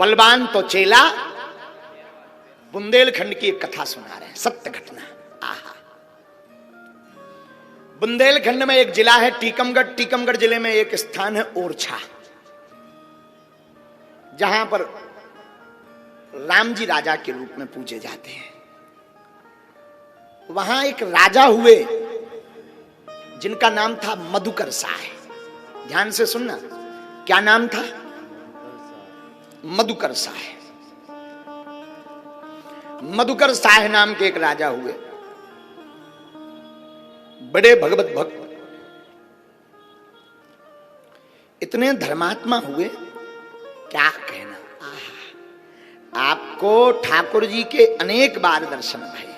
बलवान तो चेला। बुंदेलखंड की एक कथा सुना रहे हैं, सत्य घटना। आहा, बुंदेलखंड में एक जिला है टीकमगढ़। टीकमगढ़ जिले में एक स्थान है ओरछा, जहां पर राम जी राजा के रूप में पूजे जाते हैं। वहां एक राजा हुए जिनका नाम था मधुकर साह। ध्यान से सुनना, क्या नाम था? मधुकर साह। मधुकर साह नाम के एक राजा हुए, बड़े भगवत भक्त, इतने धर्मात्मा हुए, क्या कहना। आपको ठाकुर जी के अनेक बार दर्शन भये।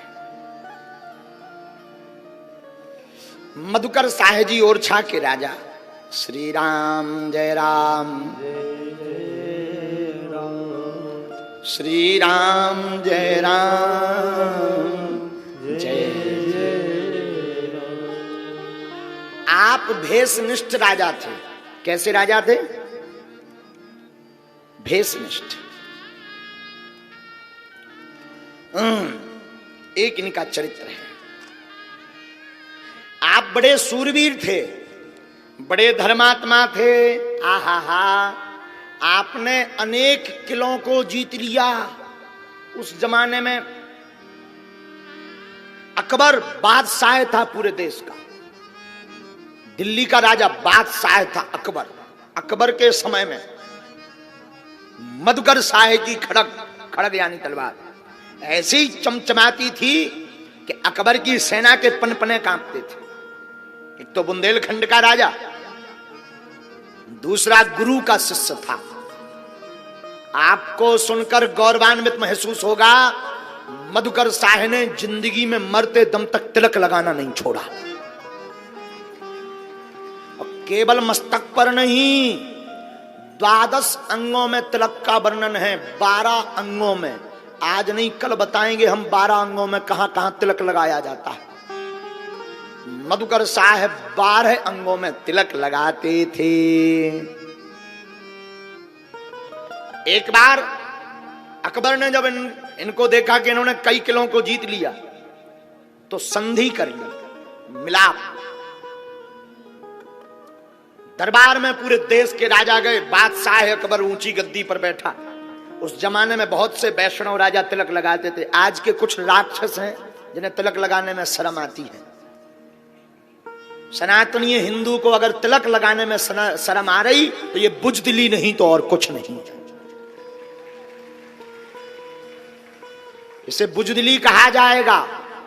मधुकर साह जी ओरछा के राजा। श्री राम जय राम, श्री राम जय राम, जय जय राम। आप भेषनिष्ठ राजा थे। कैसे राजा थे? भेषनिष्ठ। एक इनका चरित्र है। आप बड़े सूरवीर थे, बड़े धर्मात्मा थे। आहा हा, आपने अनेक किलों को जीत लिया। उस जमाने में अकबर बादशाह था पूरे देश का। दिल्ली का राजा बादशाह था अकबर। अकबर के समय में मधुकर साह की खड़ग यानी तलवार ऐसी चमचमाती थी कि अकबर की सेना के पनपने कांपते थे। एक तो बुंदेलखंड का राजा, दूसरा गुरु का शिष्य था। आपको सुनकर गौरवान्वित महसूस होगा, मधुकर साह ने जिंदगी में मरते दम तक तिलक लगाना नहीं छोड़ा। और केवल मस्तक पर नहीं, 12 अंगों में तिलक का वर्णन है। 12 अंगों में। आज नहीं, कल बताएंगे हम 12 अंगों में कहां कहां तिलक लगाया जाता है। मधुकर साह 12 अंगों में तिलक लगाते थे। एक बार अकबर ने जब इनको देखा कि इन्होंने कई किलों को जीत लिया, तो संधि कर ली, मिलाप। दरबार में पूरे देश के राजा गए। बादशाह अकबर ऊंची गद्दी पर बैठा। उस जमाने में बहुत से वैष्णव राजा तिलक लगाते थे। आज के कुछ राक्षस हैं जिन्हें तिलक लगाने में शर्म आती है। सनातनीय हिंदू को अगर तिलक लगाने में शर्म आ रही तो ये बुजदिली नहीं तो और कुछ नहीं। इसे बुजदिली कहा जाएगा।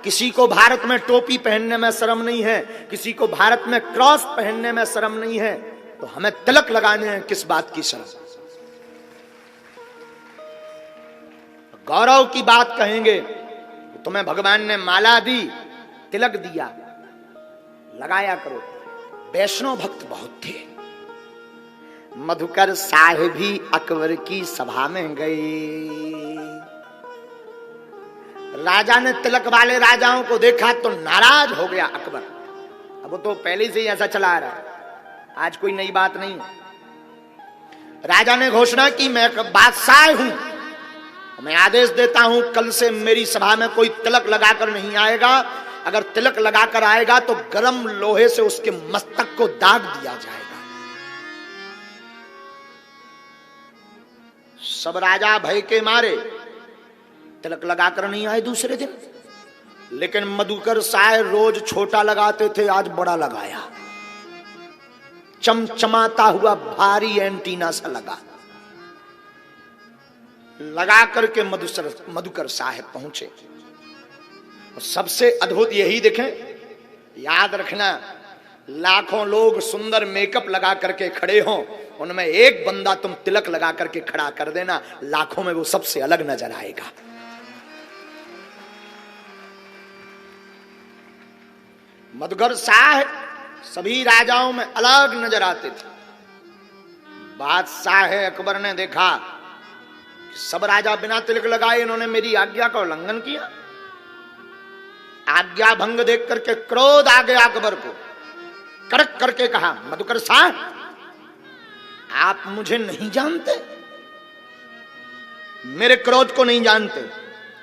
किसी को भारत में टोपी पहनने में शर्म नहीं है, किसी को भारत में क्रॉस पहनने में शर्म नहीं है, तो हमें तिलक लगाने में किस बात की शर्म? गौरव की बात कहेंगे, तुम्हें भगवान ने माला दी, तिलक दिया, लगाया करो। वैष्णव भक्त बहुत थे। मधुकर साह भी अकबर की सभा में गए। राजा ने तिलक वाले राजाओं को देखा तो नाराज हो गया अकबर। अब वो तो पहले से ही ऐसा चला आ रहा है, आज कोई नई बात नहीं है। राजा ने घोषणा की, मैं बादशाह हूं, मैं आदेश देता हूं कल से मेरी सभा में कोई तिलक लगाकर नहीं आएगा। अगर तिलक लगाकर आएगा तो गरम लोहे से उसके मस्तक को दाग दिया जाएगा। सब राजा भय के मारे तिलक लगाकर नहीं आए दूसरे दिन। लेकिन मधुकर साह रोज छोटा लगाते थे, आज बड़ा लगाया। चमचमाता हुआ भारी एंटीना सा लगा करके मधुकर साह पहुंचे। और सबसे अद्भुत यही देखें, याद रखना, लाखों लोग सुंदर मेकअप लगा करके खड़े हों, उनमें एक बंदा तुम तिलक लगा करके खड़ा कर देना, लाखों में वो सबसे अलग नजर आएगा। मधुकर साह सभी राजाओं में अलग नजर आते थे। बादशाह अकबर ने देखा सब राजा बिना तिलक लगाए इन्होंने मेरी आज्ञा का उल्लंघन किया। आज्ञा भंग देख करके क्रोध आ गया अकबर को। कड़क करके कहा, मधुकर साह, आप मुझे नहीं जानते? मेरे क्रोध को नहीं जानते।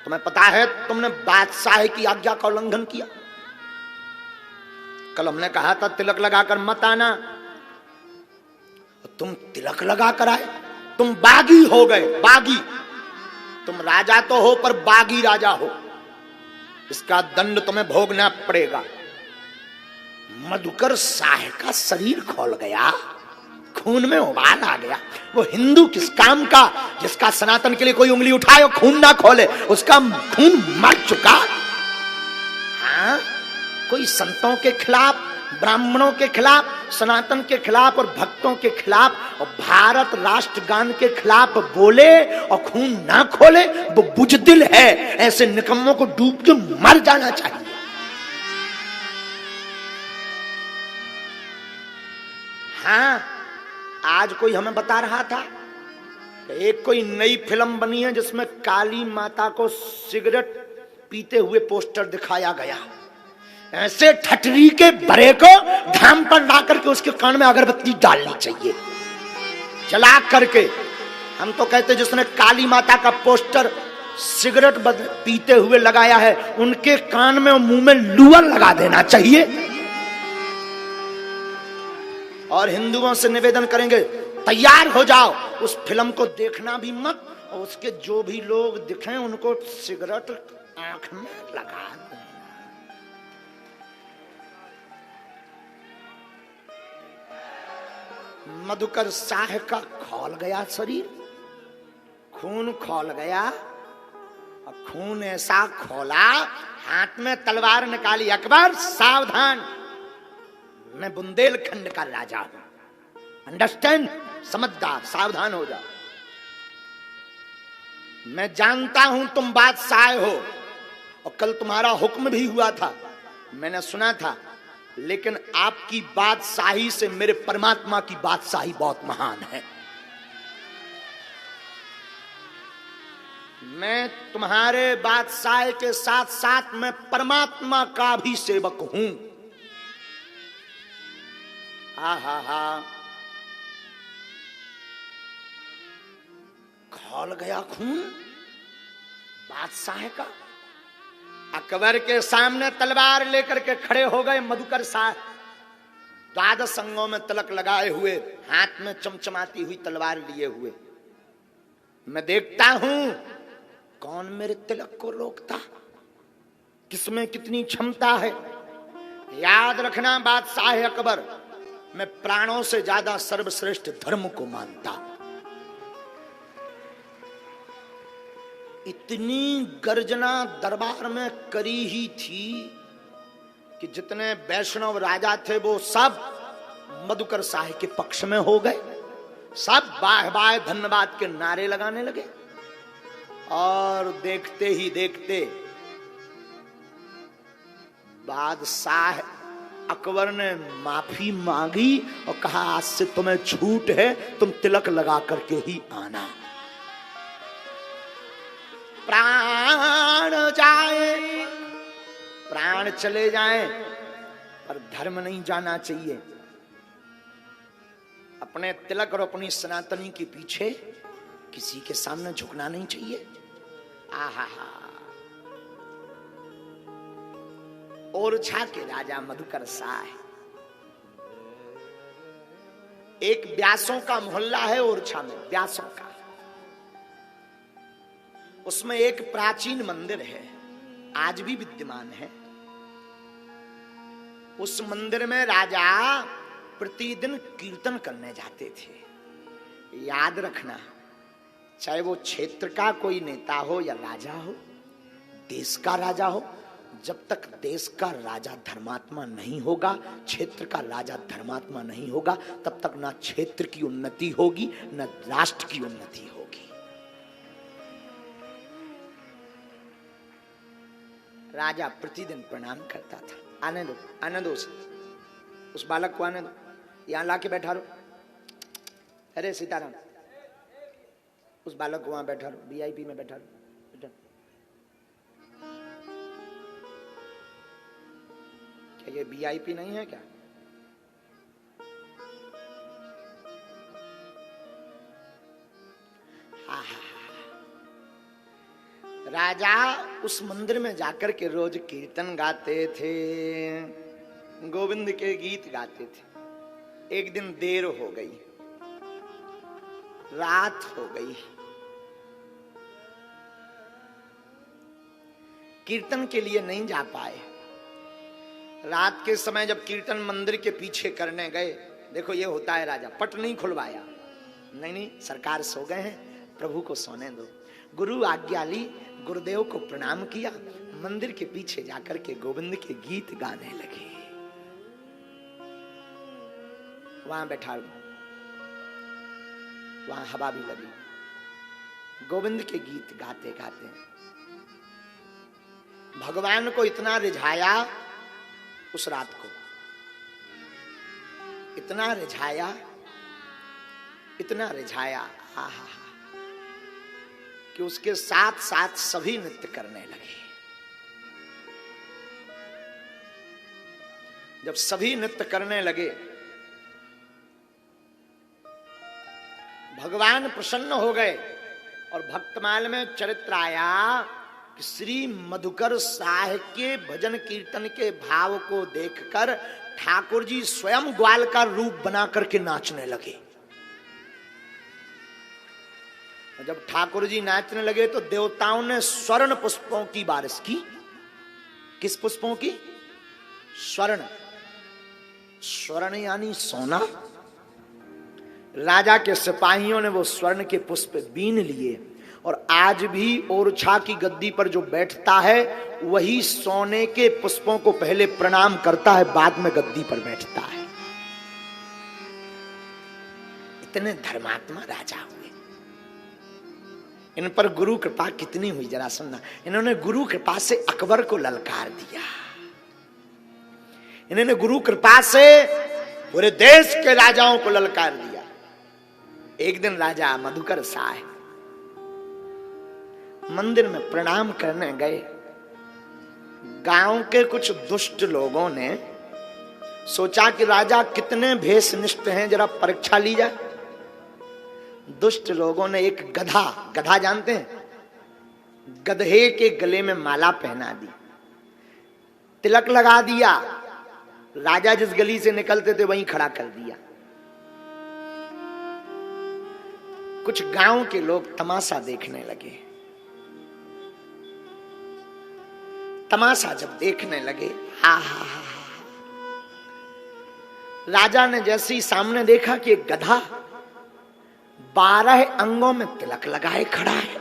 तुम्हें पता है तुमने बादशाह की आज्ञा का उल्लंघन किया। कल हमने कहा था तिलक लगाकर मत आना, तुम तिलक लगाकर आए। तुम बागी हो गए, बागी। तुम राजा तो हो पर बागी राजा हो। इसका दंड तुम्हें भोगना पड़ेगा। मधुकर शाह का शरीर खोल गया, खून में उबाल आ गया। वो हिंदू किस काम का जिसका सनातन के लिए कोई उंगली उठाए और खून ना खोले, उसका खून मर चुका। हाँ, कोई संतों के खिलाफ, ब्राह्मणों के खिलाफ, सनातन के खिलाफ और भक्तों के खिलाफ और भारत राष्ट्रगान के खिलाफ बोले और खून ना खोले, वो बुजदिल है। ऐसे निकम्मों को डूब के मर जाना चाहिए। हाँ, आज कोई हमें बता रहा था एक कोई नई फिल्म बनी है जिसमें काली माता को सिगरेट पीते हुए पोस्टर दिखाया गया। ऐसे ठटरी के बड़े को धाम पर ला करके उसके कान में अगरबत्ती डालनी चाहिए, जला करके। हम तो कहते जिसने काली माता का पोस्टर सिगरेट पीते हुए लगाया है, उनके कान में और मुंह में लुअर लगा देना चाहिए। और हिंदुओं से निवेदन करेंगे, तैयार हो जाओ, उस फिल्म को देखना भी मत, और उसके जो भी लोग दिखें उनको सिगरेट आंख में लगा देना। मधुकर शाह का खोल गया शरीर, खून खोल गया, और खून ऐसा खोला, हाथ में तलवार निकाली। अकबर सावधान, मैं बुंदेलखंड का राजा हूं, अंडरस्टैंड, समझदार, सावधान हो जाओ। मैं जानता हूं तुम बादशाह हो और कल तुम्हारा हुक्म भी हुआ था, मैंने सुना था, लेकिन आपकी बादशाही से मेरे परमात्मा की बादशाही बहुत महान है। मैं तुम्हारे बादशाह के साथ साथ मैं परमात्मा का भी सेवक हूं। हा, खोल गया खून बादशाह का। अकबर के सामने तलवार लेकर के खड़े हो गए मधुकर शाह, द्वादश अंगों में तिलक लगाए हुए, हाथ में चमचमाती हुई तलवार लिए हुए। मैं देखता हूं कौन मेरे तिलक को रोकता, किसमें कितनी क्षमता है। याद रखना बादशाह अकबर, मैं प्राणों से ज्यादा सर्वश्रेष्ठ धर्म को मानता। इतनी गर्जना दरबार में करी ही थी कि जितने वैष्णव राजा थे वो सब मधुकर शाह के पक्ष में हो गए। सब बाह बाह धन्यवाद के नारे लगाने लगे। और देखते ही देखते बादशाह अकबर ने माफी मांगी और कहा, आज से तुम्हें छूट है, तुम तिलक लगा करके ही आना। प्राण जाए, प्राण चले जाएं, पर धर्म नहीं जाना चाहिए। अपने तिलक और अपनी सनातनी के पीछे किसी के सामने झुकना नहीं चाहिए। आहा, ओरछा के राजा मधुकर शाह, एक व्यासों का मोहल्ला है ओरछा में, व्यासों का। उसमें एक प्राचीन मंदिर है, आज भी विद्यमान है। उस मंदिर में राजा प्रतिदिन कीर्तन करने जाते थे। याद रखना, चाहे वो क्षेत्र का कोई नेता हो या राजा हो, देश का राजा हो, जब तक देश का राजा धर्मात्मा नहीं होगा, क्षेत्र का राजा धर्मात्मा नहीं होगा, तब तक ना क्षेत्र की उन्नति होगी न राष्ट्र की उन्नति होगी। राजा प्रतिदिन प्रणाम करता था। आने दो, आने दो उस बालक को आने दो, यहां लाके बैठा रो। अरे सीताराम, उस बालक को वहां बैठा रो, वीआईपी में बैठा रो। क्या ये वीआईपी नहीं है क्या? राजा उस मंदिर में जाकर के रोज कीर्तन गाते थे, गोविंद के गीत गाते थे। एक दिन देर हो गई, रात हो गई, कीर्तन के लिए नहीं जा पाए। रात के समय जब कीर्तन मंदिर के पीछे करने गए, देखो ये होता है, राजा पट नहीं खुलवाया, नहीं सरकार सो गए हैं, प्रभु को सोने दो। गुरु आज्ञा ली, गुरुदेव को प्रणाम किया, मंदिर के पीछे जाकर के गोविंद के गीत गाने लगे। वहां बैठा, वहां हवा भी लगी, गोविंद के गीत गाते गाते भगवान को इतना रिझाया, उस रात को इतना रिझाया, इतना रिझाया, आहा, कि उसके साथ साथ सभी नृत्य करने लगे। जब सभी नृत्य करने लगे, भगवान प्रसन्न हो गए और भक्तमाल में चरित्र आया कि श्री मधुकर साह के भजन कीर्तन के भाव को देखकर ठाकुर जी स्वयं ग्वाल का रूप बना करके नाचने लगे। जब ठाकुर जी नाचने लगे तो देवताओं ने स्वर्ण पुष्पों की बारिश की। किस पुष्पों की? स्वर्ण। स्वर्ण यानी सोना। राजा के सिपाहियों ने वो स्वर्ण के पुष्प बीन लिए, और आज भी ओरछा की गद्दी पर जो बैठता है वही सोने के पुष्पों को पहले प्रणाम करता है, बाद में गद्दी पर बैठता है। इतने धर्मात्मा राजा हुए। इन पर गुरु कृपा कितनी हुई जरा सुनना। इन्होंने गुरु कृपा से अकबर को ललकार दिया, इन्होंने गुरु कृपा से पूरे देश के राजाओं को ललकार दिया। एक दिन राजा मधुकर साह मंदिर में प्रणाम करने गए। गांव के कुछ दुष्ट लोगों ने सोचा कि राजा कितने भेषनिष्ठ हैं, जरा परीक्षा ली जाए। दुष्ट लोगों ने एक गधा, गधा जानते हैं, गधे के गले में माला पहना दी, तिलक लगा दिया, राजा जिस गली से निकलते थे वहीं खड़ा कर दिया। कुछ गांव के लोग तमाशा देखने लगे। तमाशा जब देखने लगे, राजा ने जैसे ही सामने देखा कि एक गधा 12 अंगों में तिलक लगाए खड़ा है,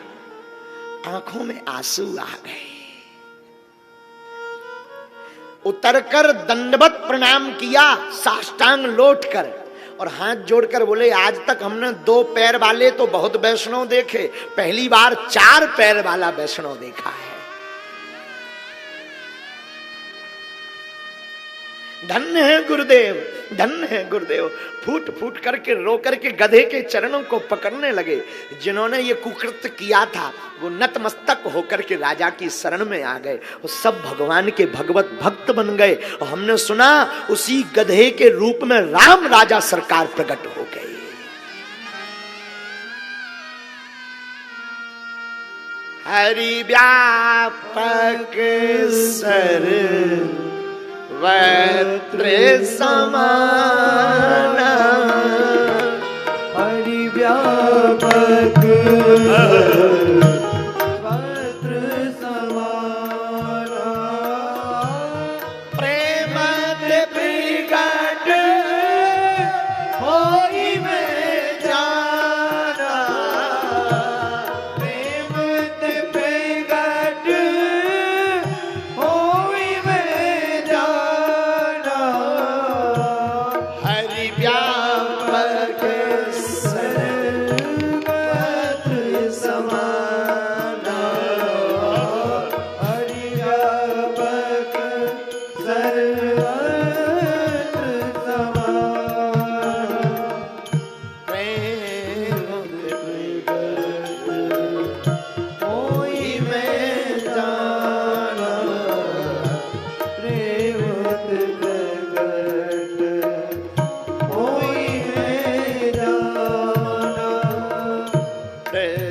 आंखों में आंसू आ गए। उतरकर दंडवत प्रणाम किया, साष्टांग लौटकर, और हाथ जोड़कर बोले, आज तक हमने 2 पैर वाले तो बहुत वैष्णव देखे, पहली बार 4 पैर वाला वैष्णव देखा है। धन्य है गुरुदेव, धन्य है गुरुदेव। फूट फूट करके रो करके गधे के चरणों को पकड़ने लगे। जिन्होंने ये कुकृत्य किया था वो नतमस्तक होकर के राजा की शरण में आ गए, वो सब भगवान के भगवत भक्त बन गए। और हमने सुना उसी गधे के रूप में राम राजा सरकार प्रकट हो गए। हरि व्यापक सर वक्त्र समान, हरि व्यापक वक्त्र समान, प्रेम प्रकट होई में जाना, प्रेम प्रकट होई में जाना, हरि व्यापक सर्वत्र समाना, हरि व्यापक सर्वत्र समाना, प्रेम होई में जाना, प्रेम प्रकट होई में जाना, प्रेम